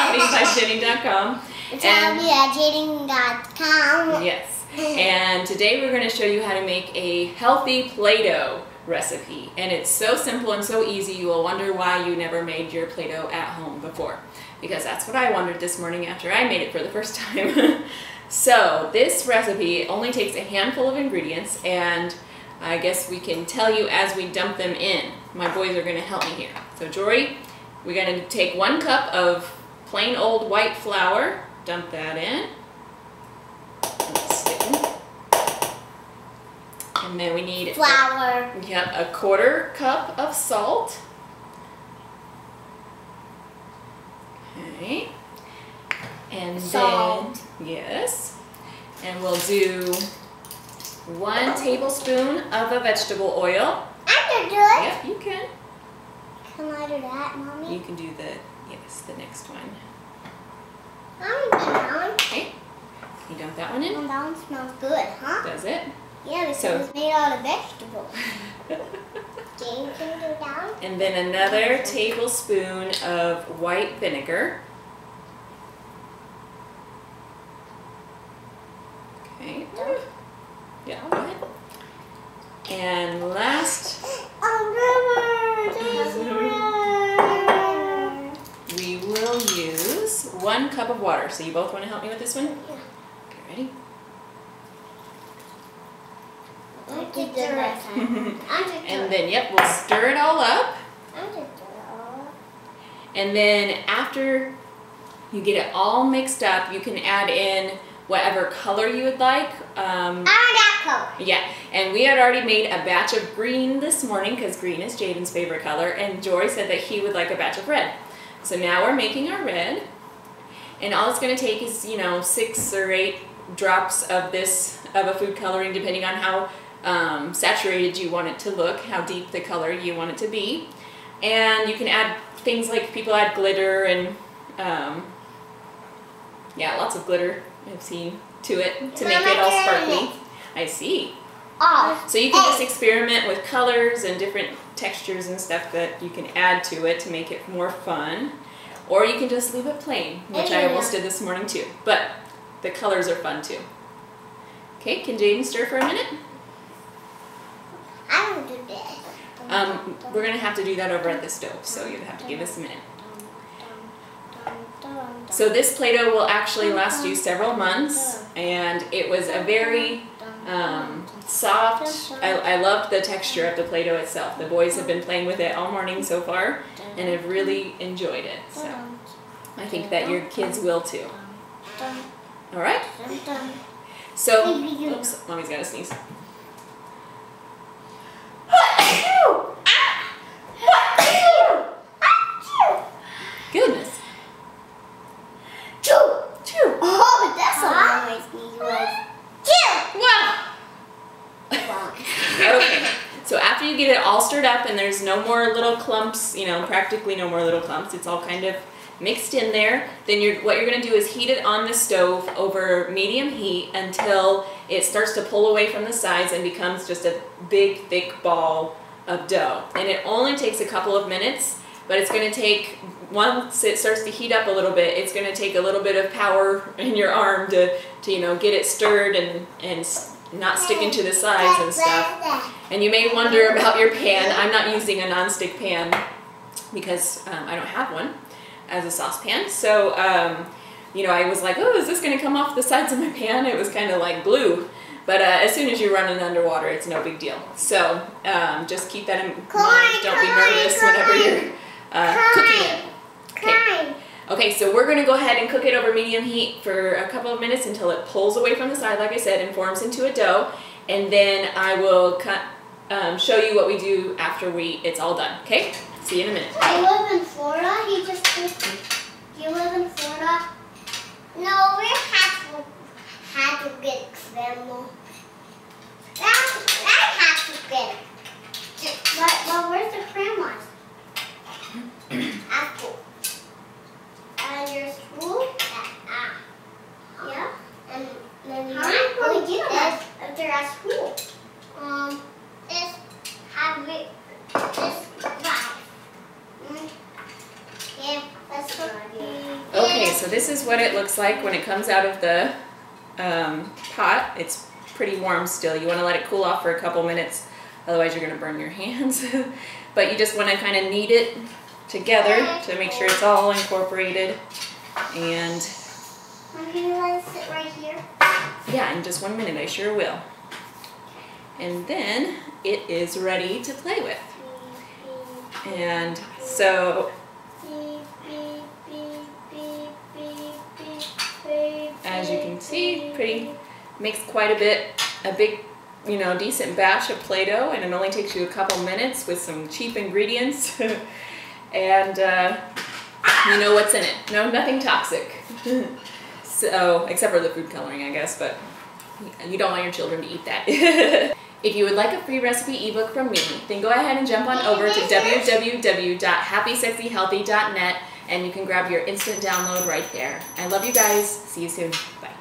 HIITByJenny.com. It's HIITByJenny.com. Yes. And today we're going to show you how to make a healthy Play-Doh recipe. And it's so simple and so easy, you will wonder why you never made your Play-Doh at home before. Because that's what I wondered this morning after I made it for the first time. So this recipe only takes a handful of ingredients, and I guess we can tell you as we dump them in. My boys are going to help me here. So Jory, we're going to take 1 cup of plain old white flour, dump that in. And then we need flour. Yep, a 1/4 cup of salt. Okay. And salt. Then, yes. And we'll do 1 tablespoon of a vegetable oil. I can do it. Yep, you can. Can I do that, Mommy? You can do the next one. I'm gonna do that one. Okay. You dump that one in? Oh, that one smells good, huh? Does it? Yeah, because it's made out of vegetables. Jane can do that one. And then another tablespoon of white vinegar. Okay. Yeah, go ahead. And last, we will use 1 cup of water. So you both want to help me with this one? Yeah. Okay, ready? I did the right time. And then, yep, we'll stir it all up. And then after you get it all mixed up, you can add in whatever color you would like. I want that color. Yeah, and we had already made a batch of green this morning because green is Jaden's favorite color, and Jory said that he would like a batch of red. So now we're making our red, and all it's going to take is, 6 or 8 drops of a food coloring, depending on how saturated you want it to look, how deep the color you want it to be. And you can add things like people add glitter and yeah, lots of glitter I've seen to it to make it all sparkly. I see. Oh. So you can just experiment with colors and different textures and stuff that you can add to it to make it more fun. Or you can just leave it plain, which I almost did this morning too. But the colors are fun too. Okay, can Jaden stir for a minute? I will do this. We're going to have to do that over at the stove, so you'll have to give us a minute. So this Play-Doh will actually last you several months, and it was a very soft, I loved the texture of the Play-Doh itself. The boys have been playing with it all morning so far, and have really enjoyed it. So I think that your kids will too. Alright? So, oops, Mommy's got to sneeze. Goodness. Oh, that's a long way sneeze was. Wow. Okay. So after you get it all stirred up and there's no more little clumps, practically no more little clumps, it's all kind of mixed in there, then what you're going to do is heat it on the stove over medium heat until it starts to pull away from the sides and becomes just a big, thick ball of dough. And it only takes a couple of minutes, but it's going to take, once it starts to heat up a little bit, it's going to take a little bit of power in your arm to get it stirred and not sticking to the sides and stuff. And you may wonder about your pan. I'm not using a nonstick pan because I don't have one as a saucepan. So, I was like, oh, is this going to come off the sides of my pan? It was kind of like glue. But as soon as you run it underwater, it's no big deal. So just keep that in mind. Don't be nervous whenever you're cooking it. Okay. Okay, so we're going to go ahead and cook it over medium heat for a couple of minutes until it pulls away from the side, like I said, and forms into a dough. And then I will show you what we do after it's all done. Okay? See you in a minute. I live in Florida. He just told me. Do you live in Florida? No, we had to get scrambled. I have to get it. But where's the grandma's? At school. And your school? Yeah. And then how am I going to get that if they're at school? This right. Yeah, that's what. Okay, so this is what it looks like when it comes out of the pot. It's pretty warm still. You want to let it cool off for a couple minutes, otherwise you're going to burn your hands. But you just want to kind of knead it together to make sure it's all incorporated. And can you let it sit right here? Yeah, in just 1 minute, I sure will. And then it is ready to play with. And so, as you can see, makes quite a big, you know, decent batch of Play-Doh, and it only takes you a couple minutes with some cheap ingredients. And you know what's in it. No, nothing toxic. So, except for the food coloring, I guess, but you don't want your children to eat that. If you would like a free recipe ebook from me, then go ahead and jump on over to www.happysexyhealthy.net and you can grab your instant download right there. I love you guys. See you soon. Bye.